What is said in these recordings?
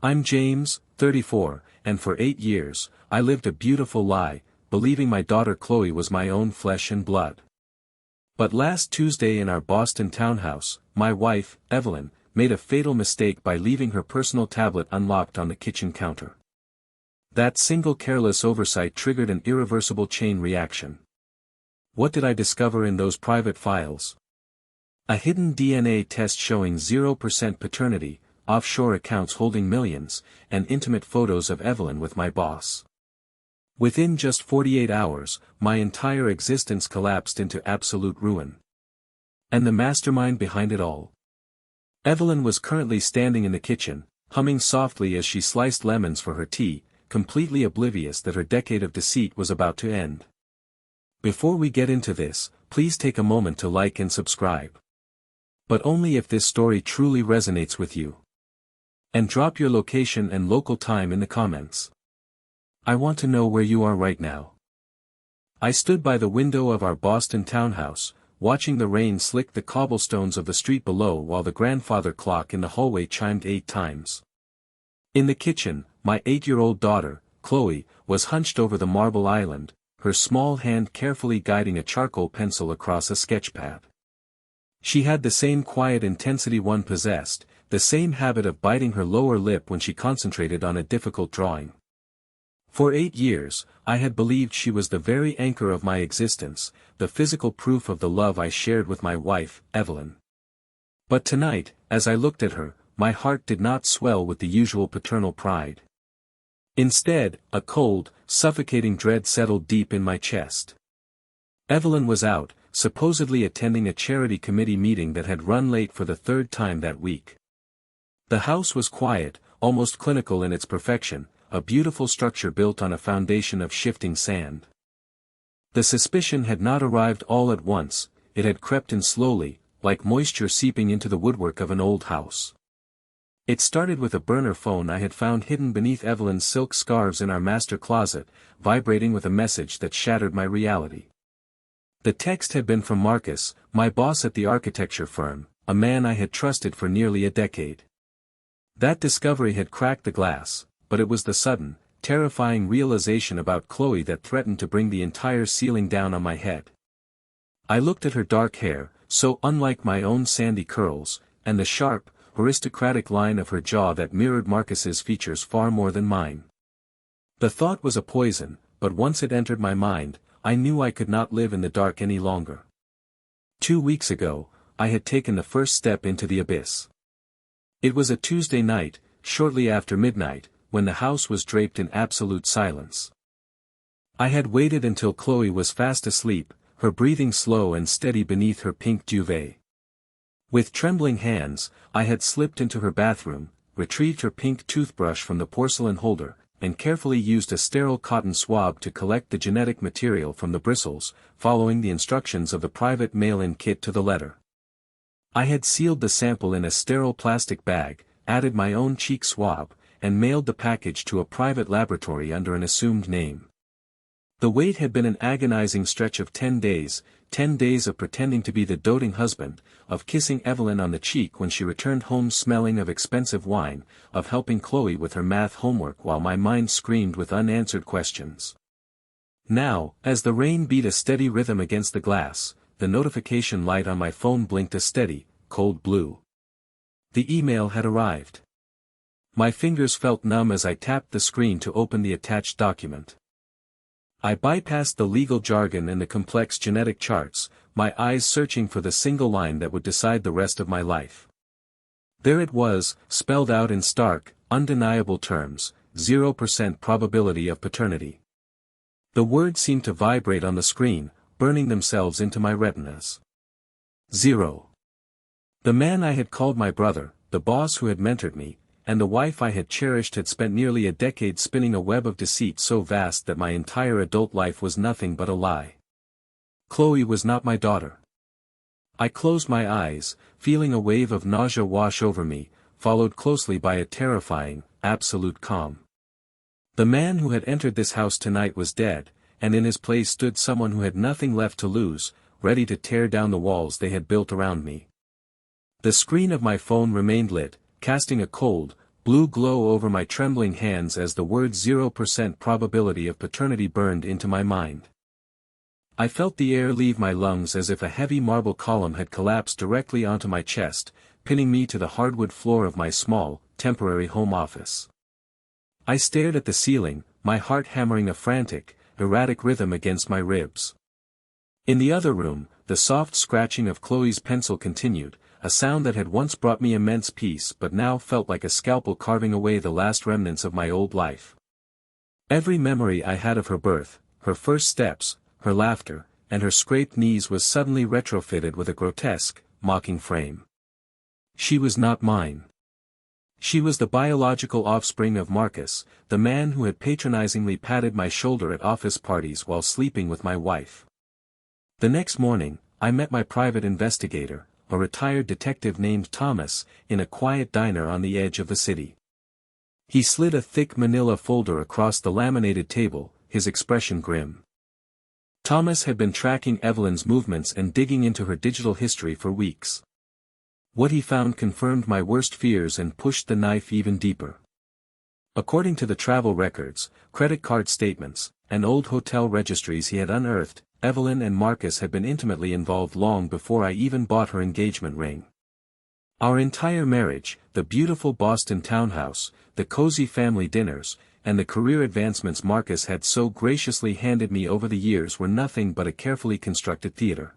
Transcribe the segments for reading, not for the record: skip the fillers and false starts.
I'm James, 34, and for 8 years, I lived a beautiful lie, believing my daughter Chloe was my own flesh and blood. But last Tuesday in our Boston townhouse, my wife, Evelyn, made a fatal mistake by leaving her personal tablet unlocked on the kitchen counter. That single careless oversight triggered an irreversible chain reaction. What did I discover in those private files? A hidden DNA test showing 0% paternity, offshore accounts holding millions, and intimate photos of Evelyn with my boss. Within just 48 hours, my entire existence collapsed into absolute ruin. And the mastermind behind it all? Evelyn was currently standing in the kitchen, humming softly as she sliced lemons for her tea, completely oblivious that her decade of deceit was about to end. Before we get into this, please take a moment to like and subscribe. But only if this story truly resonates with you. And drop your location and local time in the comments. I want to know where you are right now. I stood by the window of our Boston townhouse, watching the rain slick the cobblestones of the street below while the grandfather clock in the hallway chimed 8 times. In the kitchen, my 8-year-old daughter, Chloe, was hunched over the marble island, her small hand carefully guiding a charcoal pencil across a sketchpad. She had the same quiet intensity one possessed, the same habit of biting her lower lip when she concentrated on a difficult drawing. For 8 years, I had believed she was the very anchor of my existence, the physical proof of the love I shared with my wife, Evelyn. But tonight, as I looked at her, my heart did not swell with the usual paternal pride. Instead, a cold, suffocating dread settled deep in my chest. Evelyn was out, supposedly attending a charity committee meeting that had run late for the 3rd time that week. The house was quiet, almost clinical in its perfection, a beautiful structure built on a foundation of shifting sand. The suspicion had not arrived all at once, it had crept in slowly, like moisture seeping into the woodwork of an old house. It started with a burner phone I had found hidden beneath Evelyn's silk scarves in our master closet, vibrating with a message that shattered my reality. The text had been from Marcus, my boss at the architecture firm, a man I had trusted for nearly a decade. That discovery had cracked the glass, but it was the sudden, terrifying realization about Chloe that threatened to bring the entire ceiling down on my head. I looked at her dark hair, so unlike my own sandy curls, and the sharp, aristocratic line of her jaw that mirrored Marcus's features far more than mine. The thought was a poison, but once it entered my mind, I knew I could not live in the dark any longer. 2 weeks ago, I had taken the first step into the abyss. It was a Tuesday night, shortly after midnight, when the house was draped in absolute silence. I had waited until Chloe was fast asleep, her breathing slow and steady beneath her pink duvet. With trembling hands, I had slipped into her bathroom, retrieved her pink toothbrush from the porcelain holder, and carefully used a sterile cotton swab to collect the genetic material from the bristles, following the instructions of the private mail-in kit to the letter. I had sealed the sample in a sterile plastic bag, added my own cheek swab, and mailed the package to a private laboratory under an assumed name. The wait had been an agonizing stretch of 10 days, 10 days of pretending to be the doting husband, of kissing Evelyn on the cheek when she returned home smelling of expensive wine, of helping Chloe with her math homework while my mind screamed with unanswered questions. Now, as the rain beat a steady rhythm against the glass, the notification light on my phone blinked a steady, cold blue. The email had arrived. My fingers felt numb as I tapped the screen to open the attached document. I bypassed the legal jargon and the complex genetic charts, my eyes searching for the single line that would decide the rest of my life. There it was, spelled out in stark, undeniable terms, 0% probability of paternity. The words seemed to vibrate on the screen, burning themselves into my retinas. 0. The man I had called my brother, the boss who had mentored me, and the wife I had cherished had spent nearly a decade spinning a web of deceit so vast that my entire adult life was nothing but a lie. Chloe was not my daughter. I closed my eyes, feeling a wave of nausea wash over me, followed closely by a terrifying, absolute calm. The man who had entered this house tonight was dead, and in his place stood someone who had nothing left to lose, ready to tear down the walls they had built around me. The screen of my phone remained lit, casting a cold, blue glow over my trembling hands as the word 0% probability of paternity burned into my mind. I felt the air leave my lungs as if a heavy marble column had collapsed directly onto my chest, pinning me to the hardwood floor of my small, temporary home office. I stared at the ceiling, my heart hammering a frantic, erratic rhythm against my ribs. In the other room, the soft scratching of Chloe's pencil continued, a sound that had once brought me immense peace but now felt like a scalpel carving away the last remnants of my old life. Every memory I had of her birth, her first steps, her laughter, and her scraped knees was suddenly retrofitted with a grotesque, mocking frame. She was not mine. She was the biological offspring of Marcus, the man who had patronizingly patted my shoulder at office parties while sleeping with my wife. The next morning, I met my private investigator, a retired detective named Thomas, in a quiet diner on the edge of the city. He slid a thick manila folder across the laminated table, his expression grim. Thomas had been tracking Evelyn's movements and digging into her digital history for weeks. What he found confirmed my worst fears and pushed the knife even deeper. According to the travel records, credit card statements, and old hotel registries he had unearthed, Evelyn and Marcus had been intimately involved long before I even bought her engagement ring. Our entire marriage, the beautiful Boston townhouse, the cozy family dinners, and the career advancements Marcus had so graciously handed me over the years were nothing but a carefully constructed theater.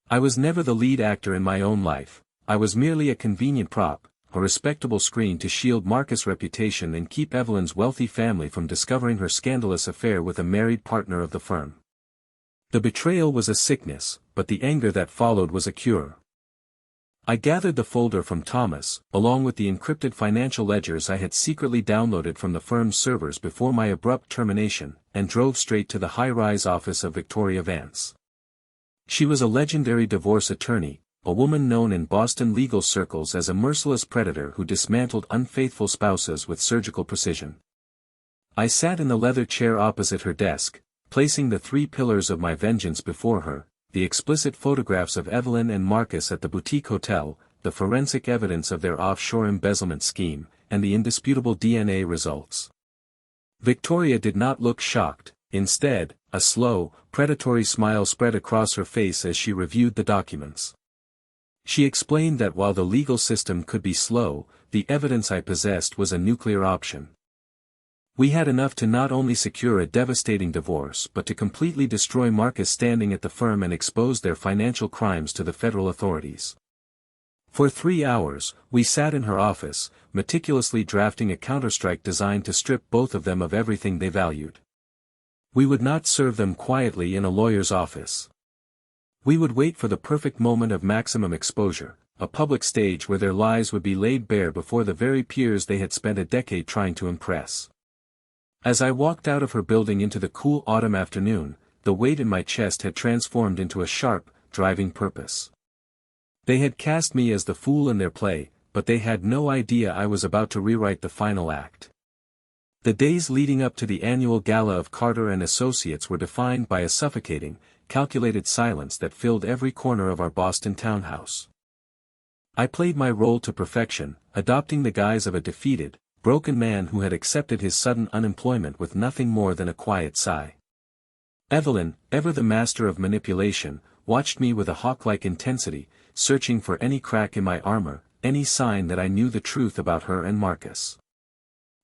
I was never the lead actor in my own life, I was merely a convenient prop, a respectable screen to shield Marcus' reputation and keep Evelyn's wealthy family from discovering her scandalous affair with a married partner of the firm. The betrayal was a sickness, but the anger that followed was a cure. I gathered the folder from Thomas, along with the encrypted financial ledgers I had secretly downloaded from the firm's servers before my abrupt termination, and drove straight to the high-rise office of Victoria Vance. She was a legendary divorce attorney, a woman known in Boston legal circles as a merciless predator who dismantled unfaithful spouses with surgical precision. I sat in the leather chair opposite her desk, placing the 3 pillars of my vengeance before her, the explicit photographs of Evelyn and Marcus at the boutique hotel, the forensic evidence of their offshore embezzlement scheme, and the indisputable DNA results. Victoria did not look shocked, instead, a slow, predatory smile spread across her face as she reviewed the documents. She explained that while the legal system could be slow, the evidence I possessed was a nuclear option. We had enough to not only secure a devastating divorce but to completely destroy Marcus' standing at the firm and expose their financial crimes to the federal authorities. For 3 hours, we sat in her office, meticulously drafting a counterstrike designed to strip both of them of everything they valued. We would not serve them quietly in a lawyer's office. We would wait for the perfect moment of maximum exposure, a public stage where their lies would be laid bare before the very peers they had spent a decade trying to impress. As I walked out of her building into the cool autumn afternoon, the weight in my chest had transformed into a sharp, driving purpose. They had cast me as the fool in their play, but they had no idea I was about to rewrite the final act. The days leading up to the annual gala of Carter and Associates were defined by a suffocating, calculated silence that filled every corner of our Boston townhouse. I played my role to perfection, adopting the guise of a defeated, broken man who had accepted his sudden unemployment with nothing more than a quiet sigh. Evelyn, ever the master of manipulation, watched me with a hawk-like intensity, searching for any crack in my armor, any sign that I knew the truth about her and Marcus.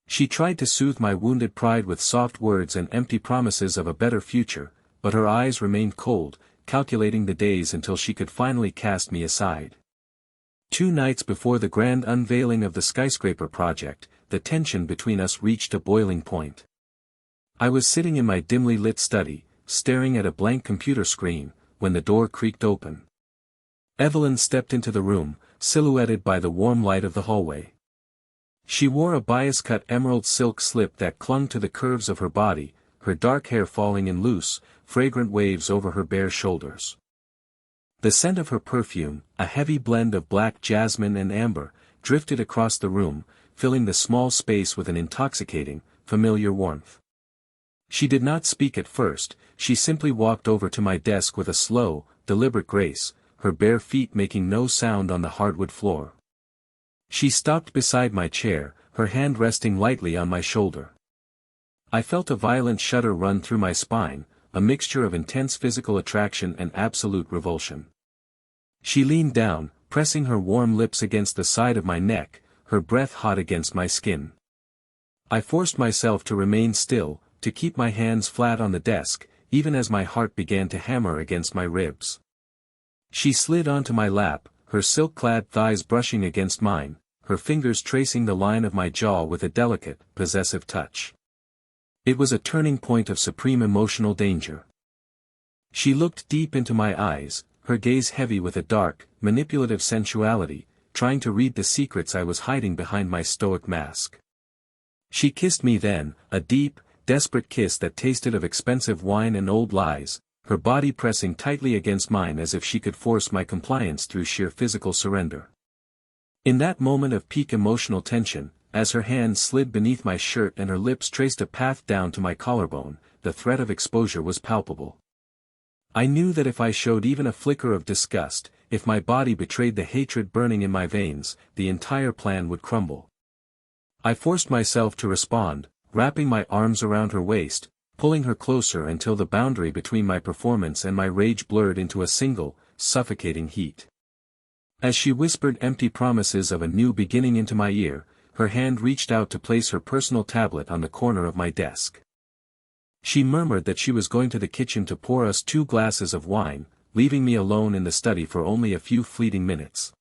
She tried to soothe my wounded pride with soft words and empty promises of a better future, but her eyes remained cold, calculating the days until she could finally cast me aside. 2 nights before the grand unveiling of the skyscraper project, the tension between us reached a boiling point. I was sitting in my dimly lit study, staring at a blank computer screen, when the door creaked open. Evelyn stepped into the room, silhouetted by the warm light of the hallway. She wore a bias-cut emerald silk slip that clung to the curves of her body, her dark hair falling in loose, fragrant waves over her bare shoulders. The scent of her perfume, a heavy blend of black jasmine and amber, drifted across the room, filling the small space with an intoxicating, familiar warmth. She did not speak at first, she simply walked over to my desk with a slow, deliberate grace, her bare feet making no sound on the hardwood floor. She stopped beside my chair, her hand resting lightly on my shoulder. I felt a violent shudder run through my spine, a mixture of intense physical attraction and absolute revulsion. She leaned down, pressing her warm lips against the side of my neck, her breath hot against my skin. I forced myself to remain still, to keep my hands flat on the desk, even as my heart began to hammer against my ribs. She slid onto my lap, her silk-clad thighs brushing against mine, her fingers tracing the line of my jaw with a delicate, possessive touch. It was a turning point of supreme emotional danger. She looked deep into my eyes, her gaze heavy with a dark, manipulative sensuality, trying to read the secrets I was hiding behind my stoic mask. She kissed me then, a deep, desperate kiss that tasted of expensive wine and old lies, her body pressing tightly against mine as if she could force my compliance through sheer physical surrender. In that moment of peak emotional tension, as her hands slid beneath my shirt and her lips traced a path down to my collarbone, the threat of exposure was palpable. I knew that if I showed even a flicker of disgust, if my body betrayed the hatred burning in my veins, the entire plan would crumble. I forced myself to respond, wrapping my arms around her waist, pulling her closer until the boundary between my performance and my rage blurred into a single, suffocating heat. As she whispered empty promises of a new beginning into my ear, her hand reached out to place her personal tablet on the corner of my desk. She murmured that she was going to the kitchen to pour us 2 glasses of wine, leaving me alone in the study for only a few fleeting minutes.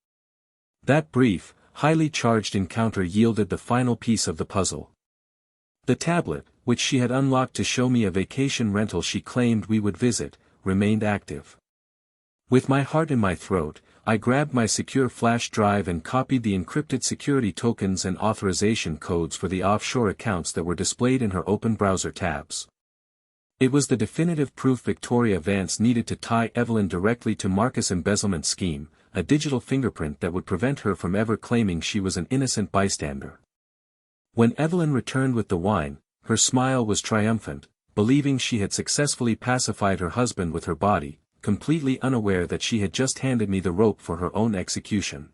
That brief, highly charged encounter yielded the final piece of the puzzle. The tablet, which she had unlocked to show me a vacation rental she claimed we would visit, remained active. With my heart in my throat, I grabbed my secure flash drive and copied the encrypted security tokens and authorization codes for the offshore accounts that were displayed in her open browser tabs. It was the definitive proof Victoria Vance needed to tie Evelyn directly to Marcus' embezzlement scheme, a digital fingerprint that would prevent her from ever claiming she was an innocent bystander. When Evelyn returned with the wine, her smile was triumphant, believing she had successfully pacified her husband with her body, completely unaware that she had just handed me the rope for her own execution.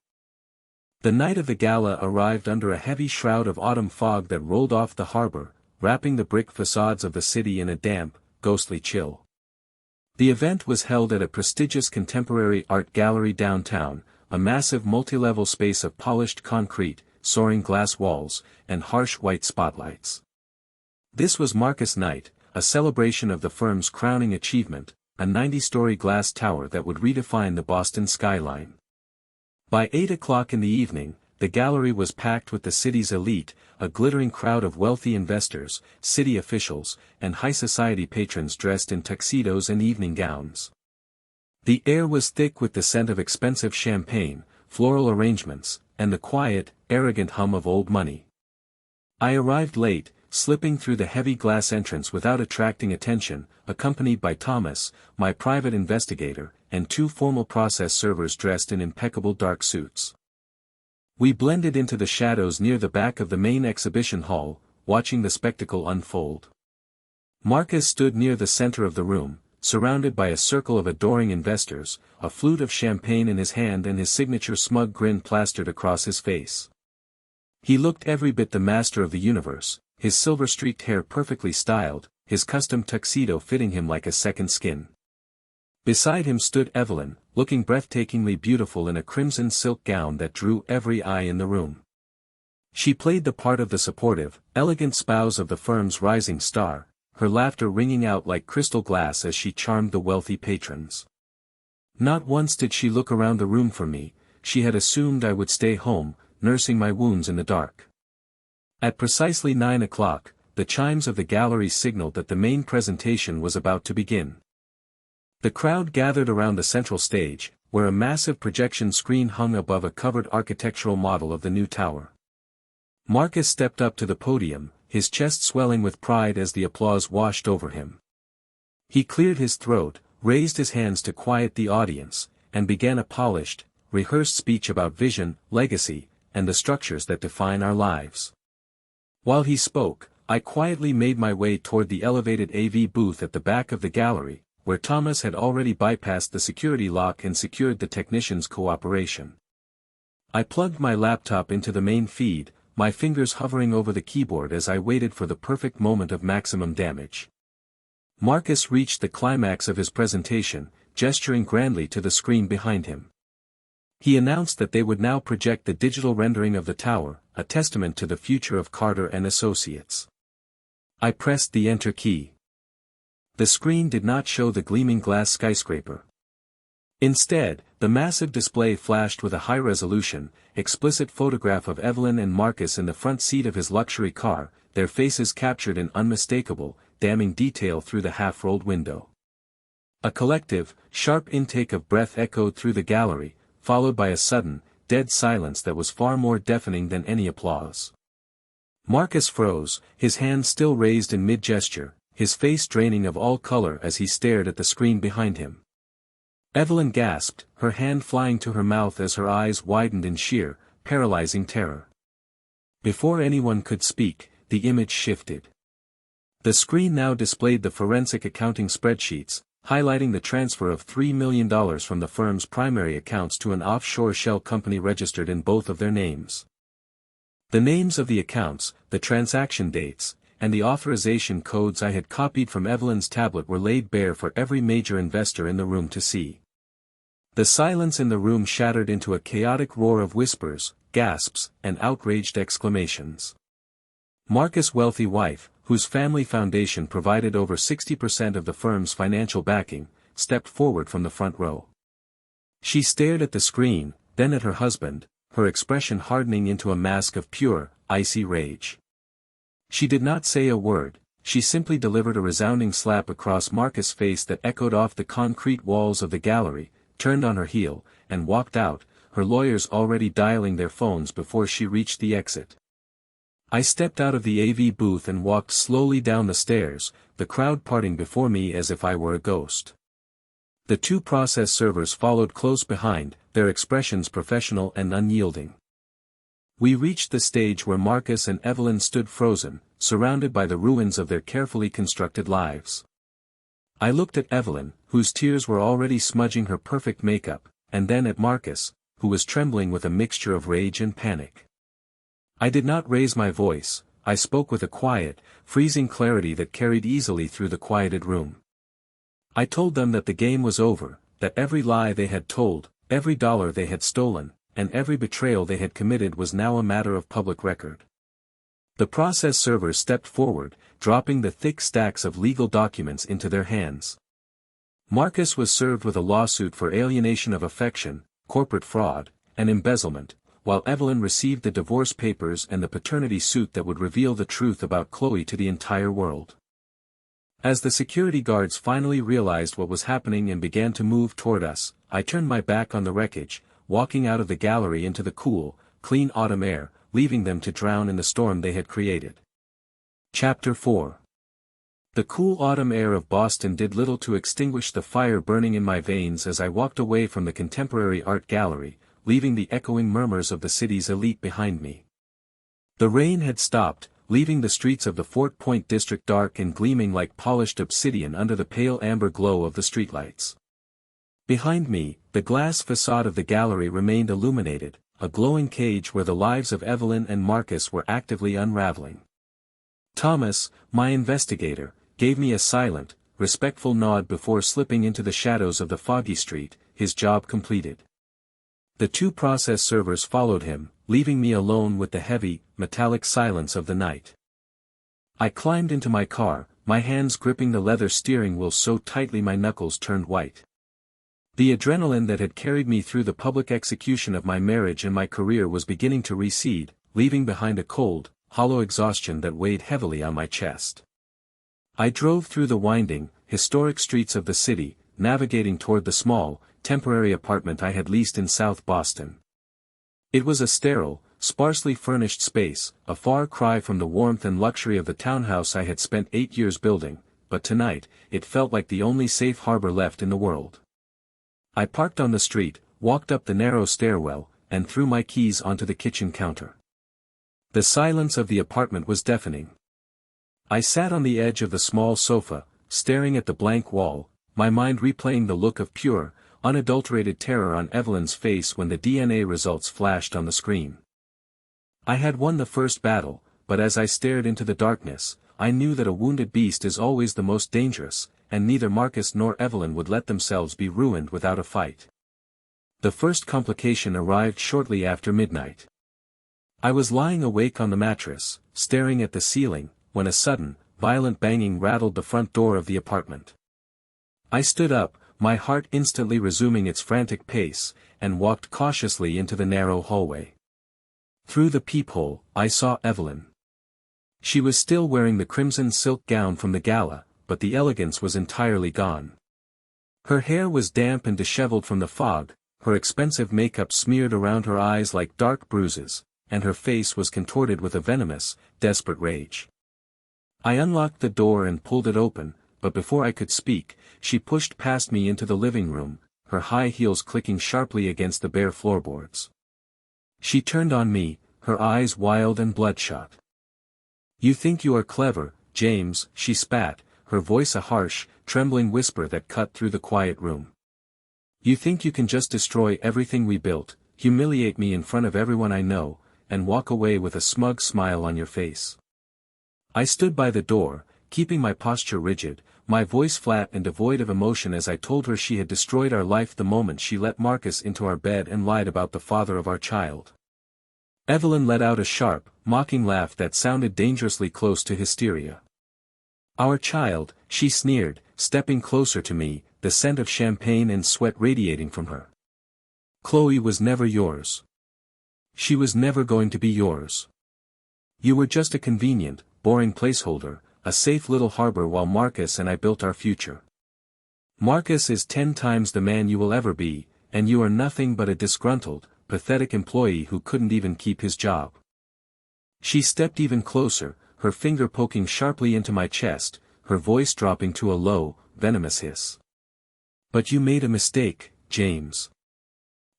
The night of the gala arrived under a heavy shroud of autumn fog that rolled off the harbor, wrapping the brick facades of the city in a damp, ghostly chill. The event was held at a prestigious contemporary art gallery downtown, a massive multi-level space of polished concrete, soaring glass walls, and harsh white spotlights. This was Marcus Night, a celebration of the firm's crowning achievement, a 90-story glass tower that would redefine the Boston skyline. By 8 o'clock in the evening, the gallery was packed with the city's elite, a glittering crowd of wealthy investors, city officials, and high society patrons dressed in tuxedos and evening gowns. The air was thick with the scent of expensive champagne, floral arrangements, and the quiet, arrogant hum of old money. I arrived late, slipping through the heavy glass entrance without attracting attention, accompanied by Thomas, my private investigator, and 2 formal process servers dressed in impeccable dark suits. We blended into the shadows near the back of the main exhibition hall, watching the spectacle unfold. Marcus stood near the center of the room, surrounded by a circle of adoring investors, a flute of champagne in his hand and his signature smug grin plastered across his face. He looked every bit the master of the universe, his silver-streaked hair perfectly styled, his custom tuxedo fitting him like a second skin. Beside him stood Evelyn, looking breathtakingly beautiful in a crimson silk gown that drew every eye in the room. She played the part of the supportive, elegant spouse of the firm's rising star, her laughter ringing out like crystal glass as she charmed the wealthy patrons. Not once did she look around the room for me, she had assumed I would stay home, nursing my wounds in the dark. At precisely 9 o'clock, the chimes of the gallery signaled that the main presentation was about to begin. The crowd gathered around the central stage, where a massive projection screen hung above a covered architectural model of the new tower. Marcus stepped up to the podium, his chest swelling with pride as the applause washed over him. He cleared his throat, raised his hands to quiet the audience, and began a polished, rehearsed speech about vision, legacy, and the structures that define our lives. While he spoke, I quietly made my way toward the elevated AV booth at the back of the gallery, where Thomas had already bypassed the security lock and secured the technicians' cooperation. I plugged my laptop into the main feed, my fingers hovering over the keyboard as I waited for the perfect moment of maximum damage. Marcus reached the climax of his presentation, gesturing grandly to the screen behind him. He announced that they would now project the digital rendering of the tower, a testament to the future of Carter and Associates. I pressed the enter key. The screen did not show the gleaming glass skyscraper. Instead, the massive display flashed with a high-resolution, explicit photograph of Evelyn and Marcus in the front seat of his luxury car, their faces captured in unmistakable, damning detail through the half-rolled window. A collective, sharp intake of breath echoed through the gallery, followed by a sudden, dead silence that was far more deafening than any applause. Marcus froze, his hand still raised in mid-gesture, his face draining of all color as he stared at the screen behind him. Evelyn gasped, her hand flying to her mouth as her eyes widened in sheer, paralyzing terror. Before anyone could speak, the image shifted. The screen now displayed the forensic accounting spreadsheets, highlighting the transfer of $3 million from the firm's primary accounts to an offshore shell company registered in both of their names. The names of the accounts, the transaction dates, and the authorization codes I had copied from Evelyn's tablet were laid bare for every major investor in the room to see. The silence in the room shattered into a chaotic roar of whispers, gasps, and outraged exclamations. Marcus' wealthy wife, whose family foundation provided over 60% of the firm's financial backing, stepped forward from the front row. She stared at the screen, then at her husband, her expression hardening into a mask of pure, icy rage. She did not say a word, she simply delivered a resounding slap across Marcus' face that echoed off the concrete walls of the gallery, turned on her heel, and walked out, her lawyers already dialing their phones before she reached the exit. I stepped out of the AV booth and walked slowly down the stairs, the crowd parting before me as if I were a ghost. The two process servers followed close behind, their expressions professional and unyielding. We reached the stage where Marcus and Evelyn stood frozen, surrounded by the ruins of their carefully constructed lives. I looked at Evelyn, whose tears were already smudging her perfect makeup, and then at Marcus, who was trembling with a mixture of rage and panic. I did not raise my voice, I spoke with a quiet, freezing clarity that carried easily through the quieted room. I told them that the game was over, that every lie they had told, every dollar they had stolen, and every betrayal they had committed was now a matter of public record. The process servers stepped forward, dropping the thick stacks of legal documents into their hands. Marcus was served with a lawsuit for alienation of affection, corporate fraud, and embezzlement, while Evelyn received the divorce papers and the paternity suit that would reveal the truth about Chloe to the entire world. As the security guards finally realized what was happening and began to move toward us, I turned my back on the wreckage, walking out of the gallery into the cool, clean autumn air, leaving them to drown in the storm they had created. Chapter 4. The cool autumn air of Boston did little to extinguish the fire burning in my veins as I walked away from the contemporary art gallery, leaving the echoing murmurs of the city's elite behind me. The rain had stopped, leaving the streets of the Fort Point district dark and gleaming like polished obsidian under the pale amber glow of the streetlights. Behind me, the glass facade of the gallery remained illuminated, a glowing cage where the lives of Evelyn and Marcus were actively unraveling. Thomas, my investigator, gave me a silent, respectful nod before slipping into the shadows of the foggy street, his job completed. The two process servers followed him, leaving me alone with the heavy, metallic silence of the night. I climbed into my car, my hands gripping the leather steering wheel so tightly my knuckles turned white. The adrenaline that had carried me through the public execution of my marriage and my career was beginning to recede, leaving behind a cold, hollow exhaustion that weighed heavily on my chest. I drove through the winding, historic streets of the city, navigating toward the small, temporary apartment I had leased in South Boston. It was a sterile, sparsely furnished space, a far cry from the warmth and luxury of the townhouse I had spent 8 years building, but tonight, it felt like the only safe harbor left in the world. I parked on the street, walked up the narrow stairwell, and threw my keys onto the kitchen counter. The silence of the apartment was deafening. I sat on the edge of the small sofa, staring at the blank wall, my mind replaying the look of pure, unadulterated terror on Evelyn's face when the DNA results flashed on the screen. I had won the first battle, but as I stared into the darkness, I knew that a wounded beast is always the most dangerous, and neither Marcus nor Evelyn would let themselves be ruined without a fight. The first complication arrived shortly after midnight. I was lying awake on the mattress, staring at the ceiling, when a sudden, violent banging rattled the front door of the apartment. I stood up, my heart instantly resuming its frantic pace, and walked cautiously into the narrow hallway. Through the peephole, I saw Evelyn. She was still wearing the crimson silk gown from the gala, but the elegance was entirely gone. Her hair was damp and disheveled from the fog, her expensive makeup smeared around her eyes like dark bruises, and her face was contorted with a venomous, desperate rage. I unlocked the door and pulled it open, but before I could speak, she pushed past me into the living room, her high heels clicking sharply against the bare floorboards. She turned on me, her eyes wild and bloodshot. "You think you are clever, James," she spat, her voice a harsh, trembling whisper that cut through the quiet room. "You think you can just destroy everything we built, humiliate me in front of everyone I know, and walk away with a smug smile on your face." I stood by the door, keeping my posture rigid, my voice flat and devoid of emotion as I told her she had destroyed our life the moment she let Marcus into our bed and lied about the father of our child. Evelyn let out a sharp, mocking laugh that sounded dangerously close to hysteria. "Our child," she sneered, stepping closer to me, the scent of champagne and sweat radiating from her. "Chloe was never yours. She was never going to be yours. You were just a convenient, boring placeholder, a safe little harbor while Marcus and I built our future. Marcus is 10 times the man you will ever be, and you are nothing but a disgruntled, pathetic employee who couldn't even keep his job." She stepped even closer, her finger poking sharply into my chest, her voice dropping to a low, venomous hiss. "But you made a mistake, James.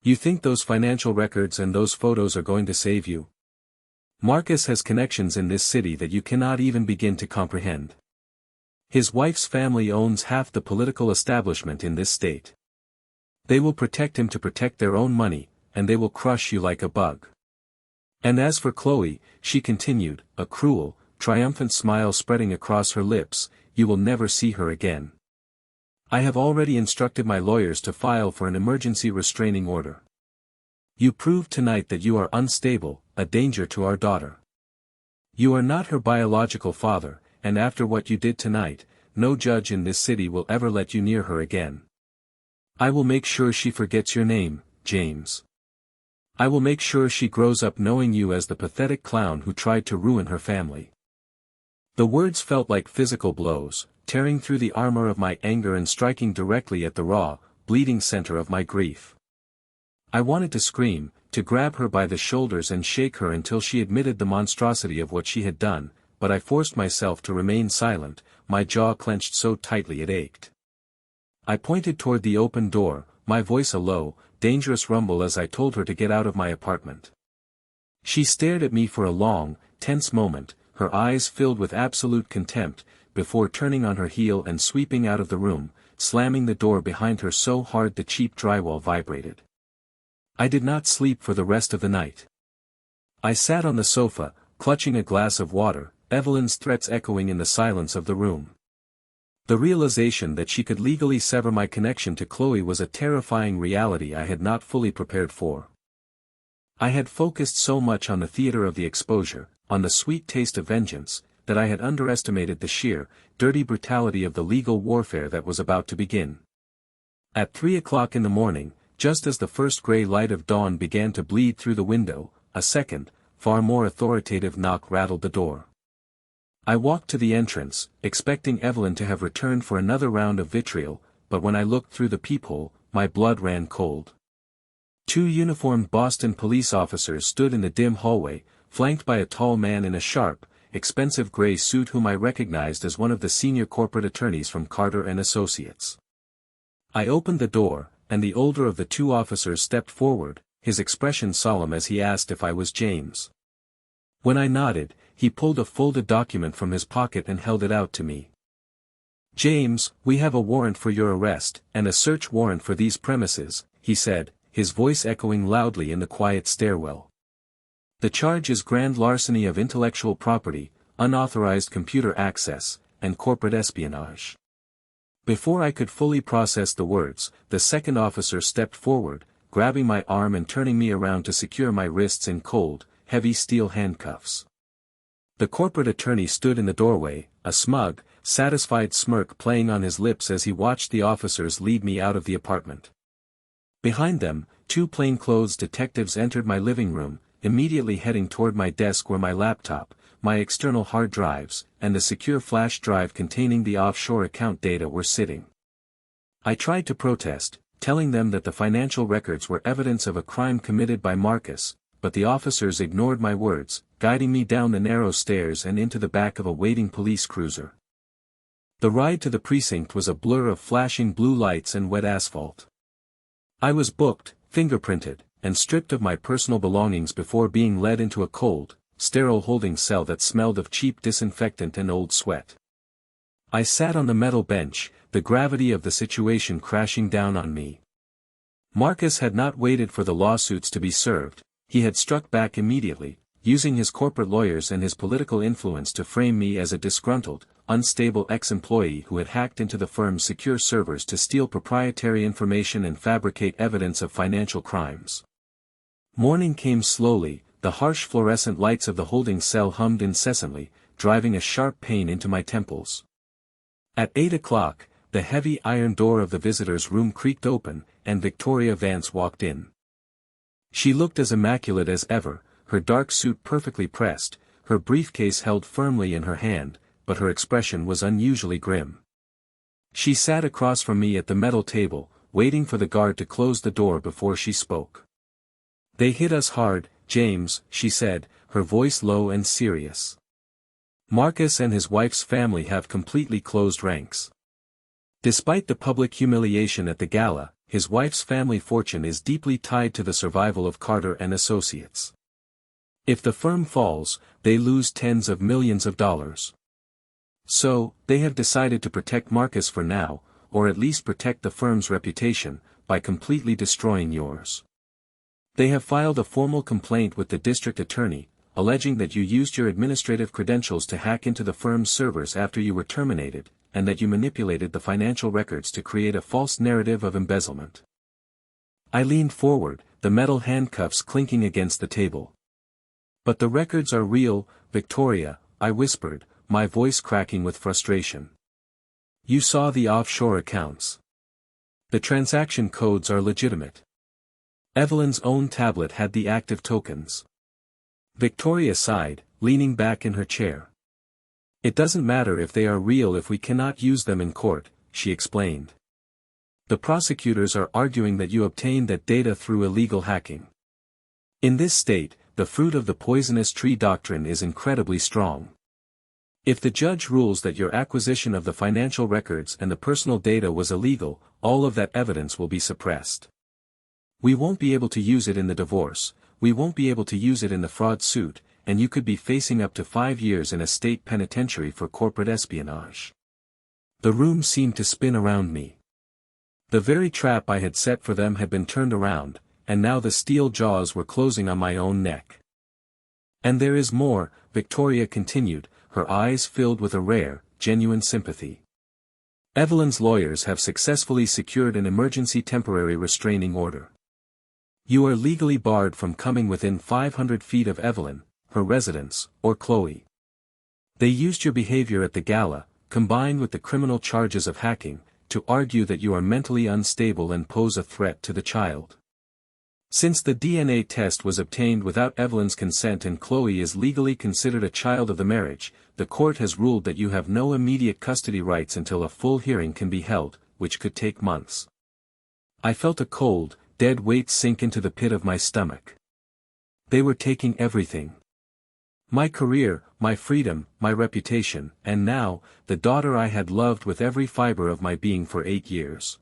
You think those financial records and those photos are going to save you? Marcus has connections in this city that you cannot even begin to comprehend. His wife's family owns half the political establishment in this state. They will protect him to protect their own money, and they will crush you like a bug. And as for Chloe," she continued, a cruel, triumphant smile spreading across her lips, "you will never see her again. I have already instructed my lawyers to file for an emergency restraining order. You proved tonight that you are unstable, a danger to our daughter. You are not her biological father, and after what you did tonight, no judge in this city will ever let you near her again. I will make sure she forgets your name, James. I will make sure she grows up knowing you as the pathetic clown who tried to ruin her family." The words felt like physical blows, tearing through the armor of my anger and striking directly at the raw, bleeding center of my grief. I wanted to scream, to grab her by the shoulders and shake her until she admitted the monstrosity of what she had done, but I forced myself to remain silent, my jaw clenched so tightly it ached. I pointed toward the open door, my voice a low, dangerous rumble as I told her to get out of my apartment. She stared at me for a long, tense moment, her eyes filled with absolute contempt, before turning on her heel and sweeping out of the room, slamming the door behind her so hard the cheap drywall vibrated. I did not sleep for the rest of the night. I sat on the sofa, clutching a glass of water, Evelyn's threats echoing in the silence of the room. The realization that she could legally sever my connection to Chloe was a terrifying reality I had not fully prepared for. I had focused so much on the theater of the exposure, on the sweet taste of vengeance, that I had underestimated the sheer, dirty brutality of the legal warfare that was about to begin. At 3 o'clock in the morning, just as the first gray light of dawn began to bleed through the window, a second, far more authoritative knock rattled the door. I walked to the entrance, expecting Evelyn to have returned for another round of vitriol, but when I looked through the peephole, my blood ran cold. 2 uniformed Boston police officers stood in the dim hallway, flanked by a tall man in a sharp, expensive gray suit whom I recognized as one of the senior corporate attorneys from Carter and Associates. I opened the door, and the older of the 2 officers stepped forward, his expression solemn as he asked if I was James. When I nodded, he pulled a folded document from his pocket and held it out to me. "James, we have a warrant for your arrest, and a search warrant for these premises," he said, his voice echoing loudly in the quiet stairwell. The charge is grand larceny of intellectual property, unauthorized computer access, and corporate espionage. Before I could fully process the words, the second officer stepped forward, grabbing my arm and turning me around to secure my wrists in cold, heavy steel handcuffs. The corporate attorney stood in the doorway, a smug, satisfied smirk playing on his lips as he watched the officers lead me out of the apartment. Behind them, two plainclothes detectives entered my living room, immediately heading toward my desk where my laptop, my external hard drives, and the secure flash drive containing the offshore account data were sitting. I tried to protest, telling them that the financial records were evidence of a crime committed by Marcus, but the officers ignored my words, guiding me down the narrow stairs and into the back of a waiting police cruiser. The ride to the precinct was a blur of flashing blue lights and wet asphalt. I was booked, fingerprinted, and stripped of my personal belongings before being led into a cold, sterile holding cell that smelled of cheap disinfectant and old sweat. I sat on the metal bench, the gravity of the situation crashing down on me. Marcus had not waited for the lawsuits to be served, he had struck back immediately, using his corporate lawyers and his political influence to frame me as a disgruntled, unstable ex-employee who had hacked into the firm's secure servers to steal proprietary information and fabricate evidence of financial crimes. Morning came slowly, the harsh fluorescent lights of the holding cell hummed incessantly, driving a sharp pain into my temples. At 8 o'clock, the heavy iron door of the visitor's room creaked open, and Victoria Vance walked in. She looked as immaculate as ever, her dark suit perfectly pressed, her briefcase held firmly in her hand, but her expression was unusually grim. She sat across from me at the metal table, waiting for the guard to close the door before she spoke. "They hit us hard, James," she said, her voice low and serious. "Marcus and his wife's family have completely closed ranks. Despite the public humiliation at the gala, his wife's family fortune is deeply tied to the survival of Carter and Associates. If the firm falls, they lose tens of millions of dollars. So, they have decided to protect Marcus for now, or at least protect the firm's reputation, by completely destroying yours. They have filed a formal complaint with the district attorney, alleging that you used your administrative credentials to hack into the firm's servers after you were terminated, and that you manipulated the financial records to create a false narrative of embezzlement." I leaned forward, the metal handcuffs clinking against the table. "But the records are real, Victoria," I whispered, my voice cracking with frustration. "You saw the offshore accounts. The transaction codes are legitimate. Evelyn's own tablet had the active tokens." Victoria sighed, leaning back in her chair. "It doesn't matter if they are real if we cannot use them in court," she explained. "The prosecutors are arguing that you obtained that data through illegal hacking. In this state, the fruit of the poisonous tree doctrine is incredibly strong. If the judge rules that your acquisition of the financial records and the personal data was illegal, all of that evidence will be suppressed. We won't be able to use it in the divorce, we won't be able to use it in the fraud suit, and you could be facing up to 5 years in a state penitentiary for corporate espionage." The room seemed to spin around me. The very trap I had set for them had been turned around, and now the steel jaws were closing on my own neck. "And there is more," Victoria continued, her eyes filled with a rare, genuine sympathy. "Evelyn's lawyers have successfully secured an emergency temporary restraining order. You are legally barred from coming within 500 feet of Evelyn, her residence, or Chloe. They used your behavior at the gala, combined with the criminal charges of hacking, to argue that you are mentally unstable and pose a threat to the child. Since the DNA test was obtained without Evelyn's consent and Chloe is legally considered a child of the marriage, the court has ruled that you have no immediate custody rights until a full hearing can be held, which could take months." I felt a cold, dead weight sink into the pit of my stomach. They were taking everything. My career, my freedom, my reputation, and now, the daughter I had loved with every fiber of my being for 8 years.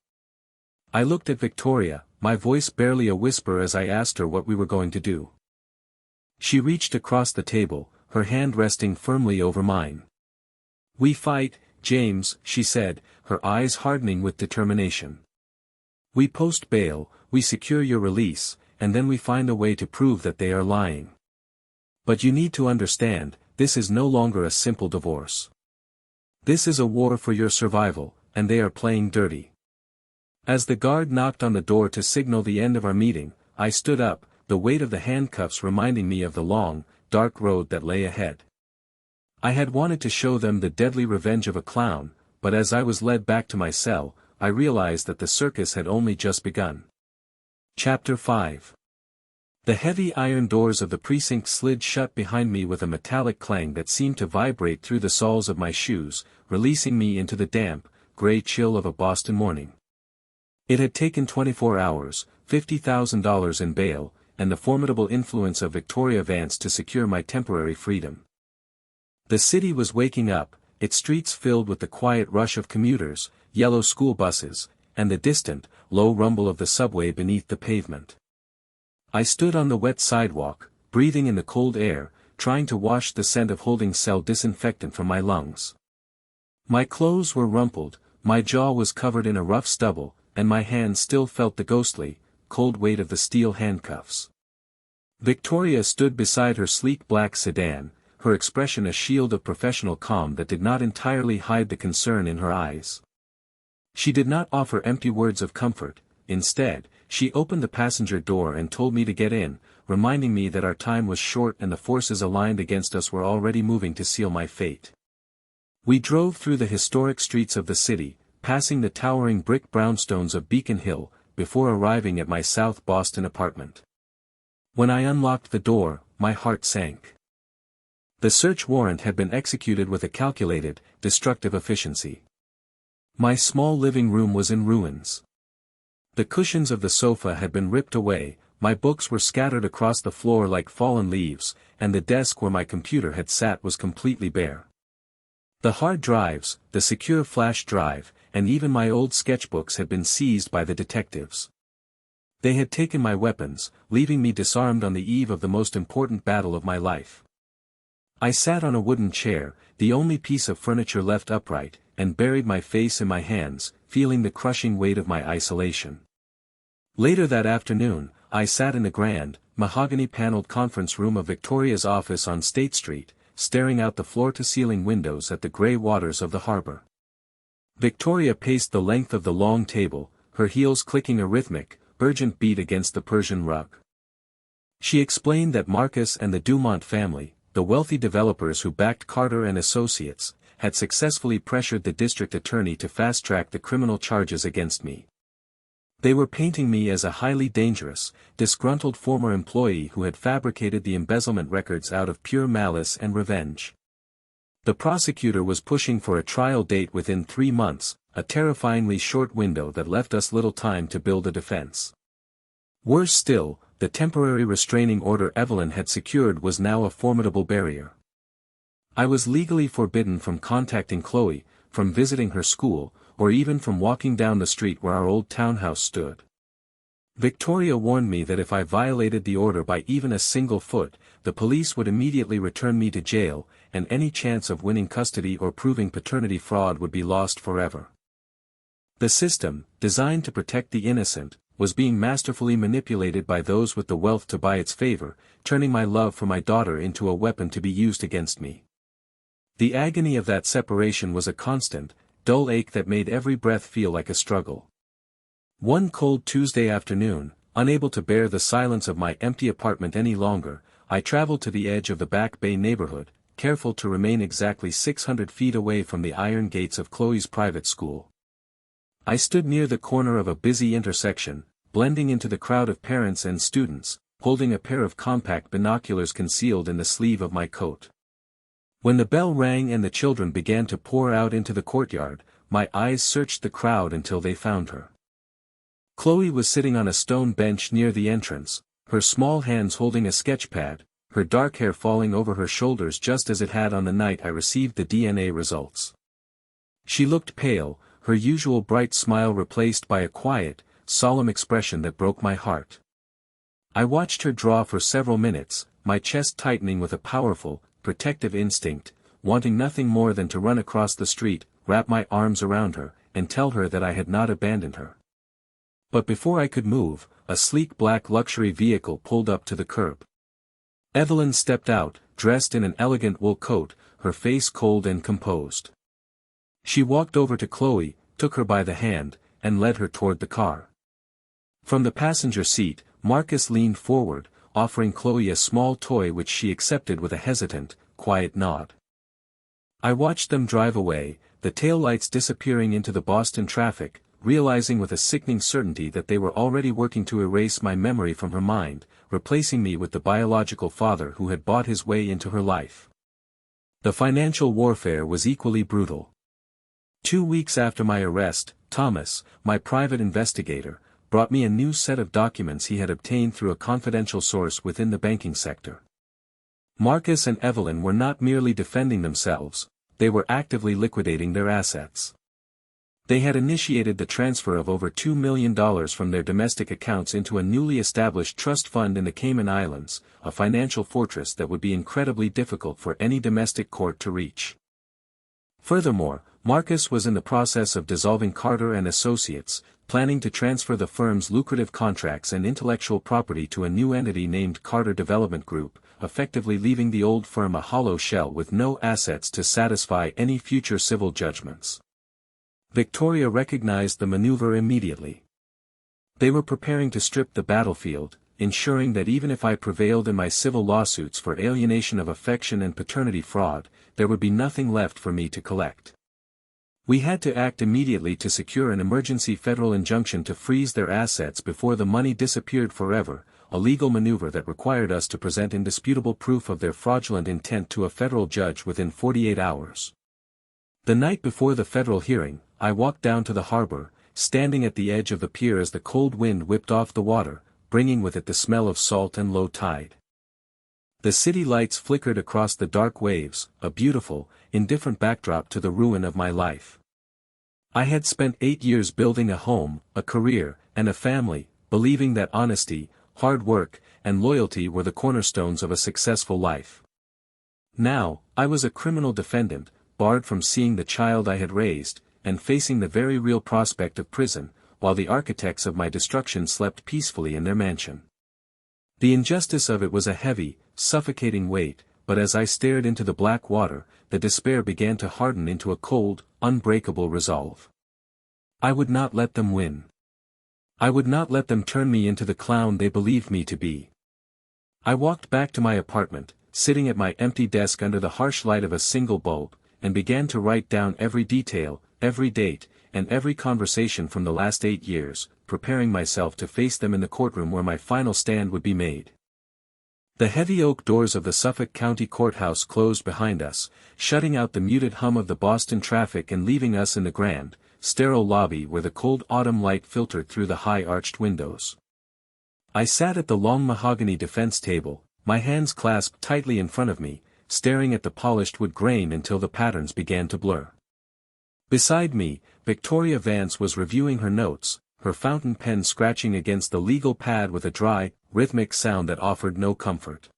I looked at Victoria, my voice barely a whisper as I asked her what we were going to do. She reached across the table, her hand resting firmly over mine. "We fight, James," she said, her eyes hardening with determination. "We post bail, we secure your release, and then we find a way to prove that they are lying. But you need to understand, this is no longer a simple divorce. This is a war for your survival, and they are playing dirty. As the guard knocked on the door to signal the end of our meeting, I stood up, the weight of the handcuffs reminding me of the long, dark road that lay ahead. I had wanted to show them the deadly revenge of a clown, but as I was led back to my cell, I realized that the circus had only just begun. Chapter 5. The heavy iron doors of the precinct slid shut behind me with a metallic clang that seemed to vibrate through the soles of my shoes, releasing me into the damp, gray chill of a Boston morning. It had taken 24 hours, $50,000 in bail, and the formidable influence of Victoria Vance to secure my temporary freedom. The city was waking up, its streets filled with the quiet rush of commuters, yellow school buses, and the distant, low rumble of the subway beneath the pavement. I stood on the wet sidewalk, breathing in the cold air, trying to wash the scent of holding cell disinfectant from my lungs. My clothes were rumpled, my jaw was covered in a rough stubble, and my hands still felt the ghostly, cold weight of the steel handcuffs. Victoria stood beside her sleek black sedan, her expression a shield of professional calm that did not entirely hide the concern in her eyes. She did not offer empty words of comfort. Instead, she opened the passenger door and told me to get in, reminding me that our time was short and the forces aligned against us were already moving to seal my fate. We drove through the historic streets of the city, passing the towering brick brownstones of Beacon Hill, before arriving at my South Boston apartment. When I unlocked the door, my heart sank. The search warrant had been executed with a calculated, destructive efficiency. My small living room was in ruins. The cushions of the sofa had been ripped away, my books were scattered across the floor like fallen leaves, and the desk where my computer had sat was completely bare. The hard drives, the secure flash drive, and even my old sketchbooks had been seized by the detectives. They had taken my weapons, leaving me disarmed on the eve of the most important battle of my life. I sat on a wooden chair, the only piece of furniture left upright, and buried my face in my hands, feeling the crushing weight of my isolation. Later that afternoon, I sat in the grand, mahogany-paneled conference room of Victoria's office on State Street, staring out the floor-to-ceiling windows at the gray waters of the harbor. Victoria paced the length of the long table, her heels clicking a rhythmic, urgent beat against the Persian rug. She explained that Marcus and the Dumont family, the wealthy developers who backed Carter and Associates, had successfully pressured the district attorney to fast-track the criminal charges against me. They were painting me as a highly dangerous, disgruntled former employee who had fabricated the embezzlement records out of pure malice and revenge. The prosecutor was pushing for a trial date within 3 months, a terrifyingly short window that left us little time to build a defense. Worse still, the temporary restraining order Evelyn had secured was now a formidable barrier. I was legally forbidden from contacting Chloe, from visiting her school, or even from walking down the street where our old townhouse stood. Victoria warned me that if I violated the order by even a single foot, the police would immediately return me to jail, and any chance of winning custody or proving paternity fraud would be lost forever. The system, designed to protect the innocent, was being masterfully manipulated by those with the wealth to buy its favor, turning my love for my daughter into a weapon to be used against me. The agony of that separation was a constant, dull ache that made every breath feel like a struggle. One cold Tuesday afternoon, unable to bear the silence of my empty apartment any longer, I traveled to the edge of the Back Bay neighborhood, careful to remain exactly 600 feet away from the iron gates of Chloe's private school. I stood near the corner of a busy intersection, blending into the crowd of parents and students, holding a pair of compact binoculars concealed in the sleeve of my coat. When the bell rang and the children began to pour out into the courtyard, my eyes searched the crowd until they found her. Chloe was sitting on a stone bench near the entrance, her small hands holding a sketchpad, her dark hair falling over her shoulders just as it had on the night I received the DNA results. She looked pale, her usual bright smile replaced by a quiet, solemn expression that broke my heart. I watched her draw for several minutes, my chest tightening with a powerful, protective instinct, wanting nothing more than to run across the street, wrap my arms around her, and tell her that I had not abandoned her. But before I could move, a sleek black luxury vehicle pulled up to the curb. Evelyn stepped out, dressed in an elegant wool coat, her face cold and composed. She walked over to Chloe, took her by the hand, and led her toward the car. From the passenger seat, Marcus leaned forward, offering Chloe a small toy which she accepted with a hesitant, quiet nod. I watched them drive away, the taillights disappearing into the Boston traffic, realizing with a sickening certainty that they were already working to erase my memory from her mind, replacing me with the biological father who had bought his way into her life. The financial warfare was equally brutal. 2 weeks after my arrest, Thomas, my private investigator, brought me a new set of documents he had obtained through a confidential source within the banking sector. Marcus and Evelyn were not merely defending themselves, they were actively liquidating their assets. They had initiated the transfer of over $2 million from their domestic accounts into a newly established trust fund in the Cayman Islands, a financial fortress that would be incredibly difficult for any domestic court to reach. Furthermore, Marcus was in the process of dissolving Carter and Associates, planning to transfer the firm's lucrative contracts and intellectual property to a new entity named Carter Development Group, effectively leaving the old firm a hollow shell with no assets to satisfy any future civil judgments. Victoria recognized the maneuver immediately. They were preparing to strip the battlefield, ensuring that even if I prevailed in my civil lawsuits for alienation of affection and paternity fraud, there would be nothing left for me to collect. We had to act immediately to secure an emergency federal injunction to freeze their assets before the money disappeared forever, a legal maneuver that required us to present indisputable proof of their fraudulent intent to a federal judge within 48 hours. The night before the federal hearing, I walked down to the harbor, standing at the edge of the pier as the cold wind whipped off the water, bringing with it the smell of salt and low tide. The city lights flickered across the dark waves, a beautiful, indifferent backdrop to the ruin of my life. I had spent 8 years building a home, a career, and a family, believing that honesty, hard work, and loyalty were the cornerstones of a successful life. Now, I was a criminal defendant, barred from seeing the child I had raised, and facing the very real prospect of prison, while the architects of my destruction slept peacefully in their mansion. The injustice of it was a heavy, suffocating weight, but as I stared into the black water, the despair began to harden into a cold, unbreakable resolve. I would not let them win. I would not let them turn me into the clown they believed me to be. I walked back to my apartment, sitting at my empty desk under the harsh light of a single bulb, and began to write down every detail, every date, and every conversation from the last 8 years, preparing myself to face them in the courtroom where my final stand would be made. The heavy oak doors of the Suffolk County Courthouse closed behind us, shutting out the muted hum of the Boston traffic and leaving us in the grand, sterile lobby where the cold autumn light filtered through the high arched windows. I sat at the long mahogany defense table, my hands clasped tightly in front of me, staring at the polished wood grain until the patterns began to blur. Beside me, Victoria Vance was reviewing her notes, her fountain pen scratching against the legal pad with a dry, rhythmic sound that offered no comfort.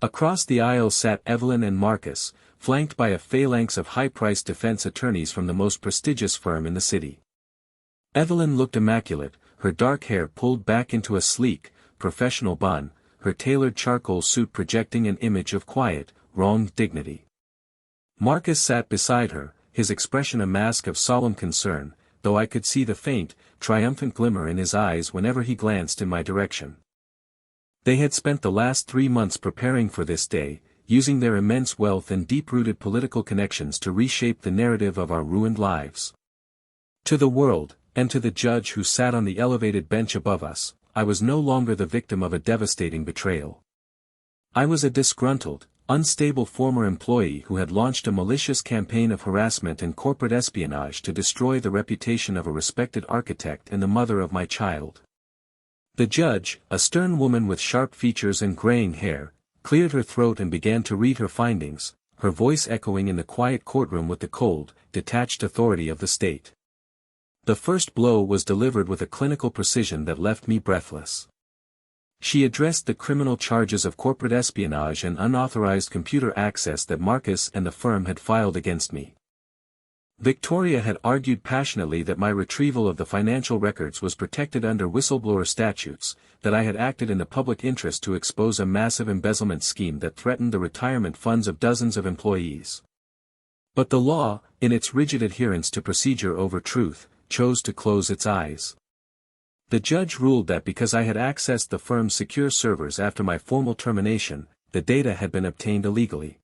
Across the aisle sat Evelyn and Marcus, flanked by a phalanx of high-priced defense attorneys from the most prestigious firm in the city. Evelyn looked immaculate, her dark hair pulled back into a sleek, professional bun, her tailored charcoal suit projecting an image of quiet, wronged dignity. Marcus sat beside her, his expression a mask of solemn concern, though I could see the faint, triumphant glimmer in his eyes whenever he glanced in my direction. They had spent the last 3 months preparing for this day, using their immense wealth and deep-rooted political connections to reshape the narrative of our ruined lives. To the world, and to the judge who sat on the elevated bench above us, I was no longer the victim of a devastating betrayal. I was a disgruntled, unstable former employee who had launched a malicious campaign of harassment and corporate espionage to destroy the reputation of a respected architect and the mother of my child. The judge, a stern woman with sharp features and graying hair, cleared her throat and began to read her findings, her voice echoing in the quiet courtroom with the cold, detached authority of the state. The first blow was delivered with a clinical precision that left me breathless. She addressed the criminal charges of corporate espionage and unauthorized computer access that Marcus and the firm had filed against me. Victoria had argued passionately that my retrieval of the financial records was protected under whistleblower statutes, that I had acted in the public interest to expose a massive embezzlement scheme that threatened the retirement funds of dozens of employees. But the law, in its rigid adherence to procedure over truth, chose to close its eyes. The judge ruled that because I had accessed the firm's secure servers after my formal termination, the data had been obtained illegally.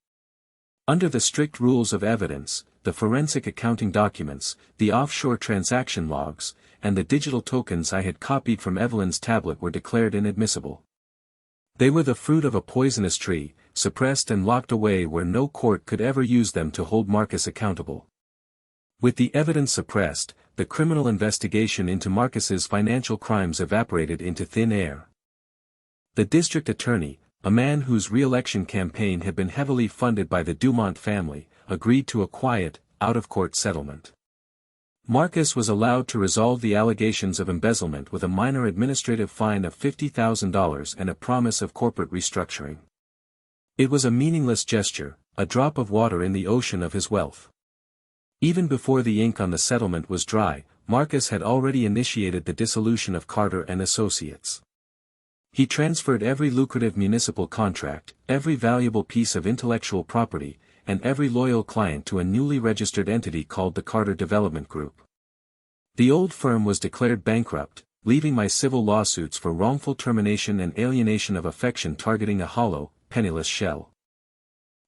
Under the strict rules of evidence, the forensic accounting documents, the offshore transaction logs, and the digital tokens I had copied from Evelyn's tablet were declared inadmissible. They were the fruit of a poisonous tree, suppressed and locked away where no court could ever use them to hold Marcus accountable. With the evidence suppressed, the criminal investigation into Marcus's financial crimes evaporated into thin air. The district attorney, a man whose re-election campaign had been heavily funded by the Dumont family, agreed to a quiet, out-of-court settlement. Marcus was allowed to resolve the allegations of embezzlement with a minor administrative fine of $50,000 and a promise of corporate restructuring. It was a meaningless gesture, a drop of water in the ocean of his wealth. Even before the ink on the settlement was dry, Marcus had already initiated the dissolution of Carter and Associates. He transferred every lucrative municipal contract, every valuable piece of intellectual property, and every loyal client to a newly registered entity called the Carter Development Group. The old firm was declared bankrupt, leaving my civil lawsuits for wrongful termination and alienation of affection targeting a hollow, penniless shell.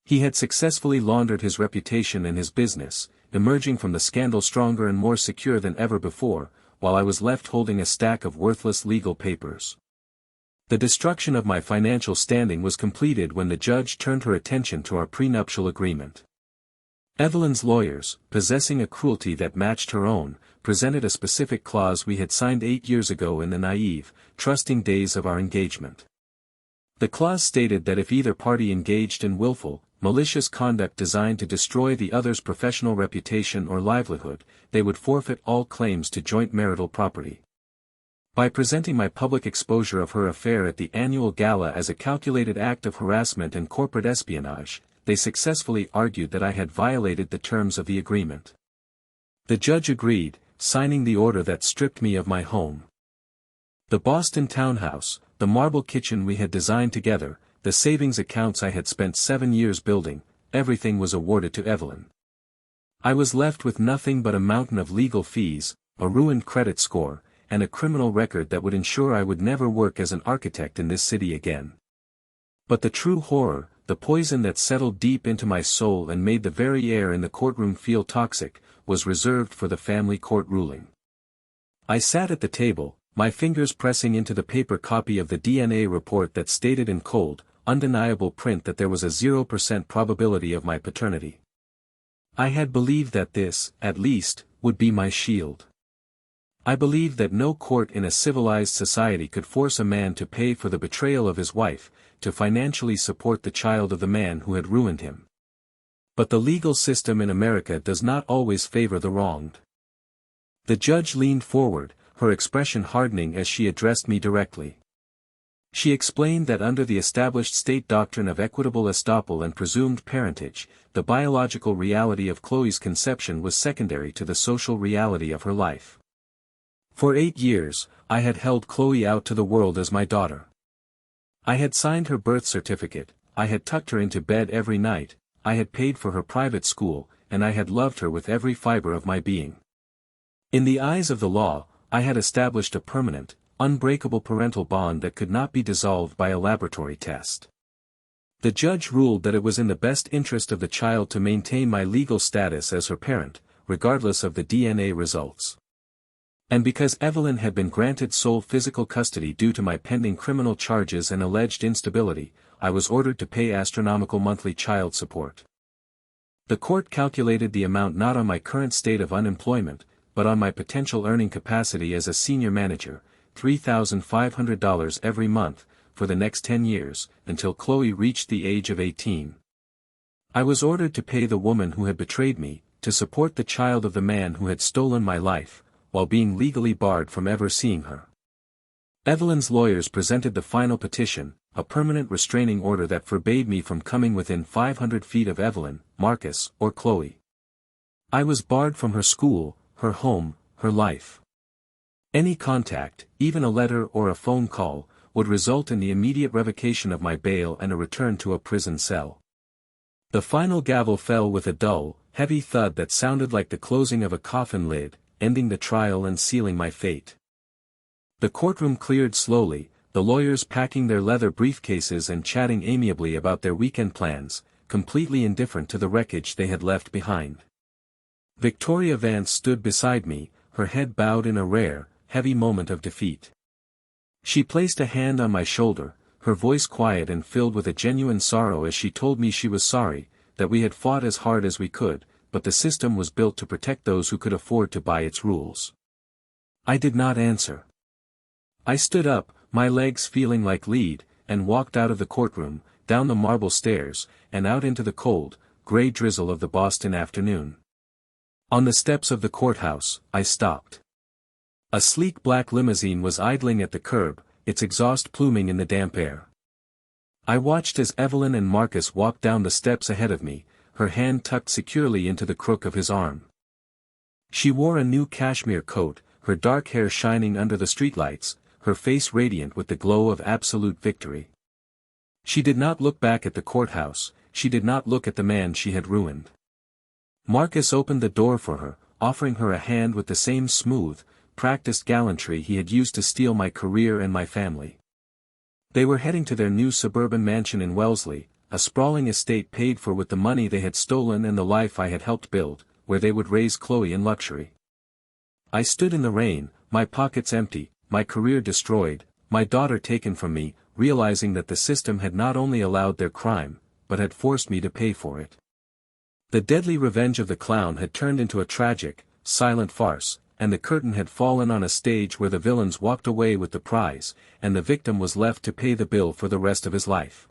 He had successfully laundered his reputation and his business, emerging from the scandal stronger and more secure than ever before, while I was left holding a stack of worthless legal papers. The destruction of my financial standing was completed when the judge turned her attention to our prenuptial agreement. Evelyn's lawyers, possessing a cruelty that matched her own, presented a specific clause we had signed 8 years ago in the naive, trusting days of our engagement. The clause stated that if either party engaged in willful, malicious conduct designed to destroy the other's professional reputation or livelihood, they would forfeit all claims to joint marital property. By presenting my public exposure of her affair at the annual gala as a calculated act of harassment and corporate espionage, they successfully argued that I had violated the terms of the agreement. The judge agreed, signing the order that stripped me of my home. The Boston townhouse, the marble kitchen we had designed together, the savings accounts I had spent 7 years building, everything was awarded to Evelyn. I was left with nothing but a mountain of legal fees, a ruined credit score, and a criminal record that would ensure I would never work as an architect in this city again. But the true horror, the poison that settled deep into my soul and made the very air in the courtroom feel toxic, was reserved for the family court ruling. I sat at the table, my fingers pressing into the paper copy of the DNA report that stated in cold, undeniable print that there was a 0% probability of my paternity. I had believed that this, at least, would be my shield. I believed that no court in a civilized society could force a man to pay for the betrayal of his wife, to financially support the child of the man who had ruined him. But the legal system in America does not always favor the wronged. The judge leaned forward, her expression hardening as she addressed me directly. She explained that under the established state doctrine of equitable estoppel and presumed parentage, the biological reality of Chloe's conception was secondary to the social reality of her life. For 8 years, I had held Chloe out to the world as my daughter. I had signed her birth certificate, I had tucked her into bed every night, I had paid for her private school, and I had loved her with every fiber of my being. In the eyes of the law, I had established a permanent, unbreakable parental bond that could not be dissolved by a laboratory test. The judge ruled that it was in the best interest of the child to maintain my legal status as her parent, regardless of the DNA results. And because Evelyn had been granted sole physical custody due to my pending criminal charges and alleged instability, I was ordered to pay astronomical monthly child support. The court calculated the amount not on my current state of unemployment, but on my potential earning capacity as a senior manager, $3,500 every month, for the next 10 years, until Chloe reached the age of 18. I was ordered to pay the woman who had betrayed me, to support the child of the man who had stolen my life, while being legally barred from ever seeing her. Evelyn's lawyers presented the final petition, a permanent restraining order that forbade me from coming within 500 feet of Evelyn, Marcus, or Chloe. I was barred from her school, her home, her life. Any contact, even a letter or a phone call, would result in the immediate revocation of my bail and a return to a prison cell. The final gavel fell with a dull, heavy thud that sounded like the closing of a coffin lid, ending the trial and sealing my fate. The courtroom cleared slowly, the lawyers packing their leather briefcases and chatting amiably about their weekend plans, completely indifferent to the wreckage they had left behind. Victoria Vance stood beside me, her head bowed in a rare, heavy moment of defeat. She placed a hand on my shoulder, her voice quiet and filled with a genuine sorrow as she told me she was sorry, that we had fought as hard as we could, but the system was built to protect those who could afford to buy its rules. I did not answer. I stood up, my legs feeling like lead, and walked out of the courtroom, down the marble stairs, and out into the cold, gray drizzle of the Boston afternoon. On the steps of the courthouse, I stopped. A sleek black limousine was idling at the curb, its exhaust pluming in the damp air. I watched as Evelyn and Marcus walked down the steps ahead of me, her hand tucked securely into the crook of his arm. She wore a new cashmere coat, her dark hair shining under the streetlights, her face radiant with the glow of absolute victory. She did not look back at the courthouse, she did not look at the man she had ruined. Marcus opened the door for her, offering her a hand with the same smooth, practiced gallantry he had used to steal my career and my family. They were heading to their new suburban mansion in Wellesley, a sprawling estate paid for with the money they had stolen and the life I had helped build, where they would raise Chloe in luxury. I stood in the rain, my pockets empty, my career destroyed, my daughter taken from me, realizing that the system had not only allowed their crime, but had forced me to pay for it. The deadly revenge of the clown had turned into a tragic, silent farce, and the curtain had fallen on a stage where the villains walked away with the prize, and the victim was left to pay the bill for the rest of his life.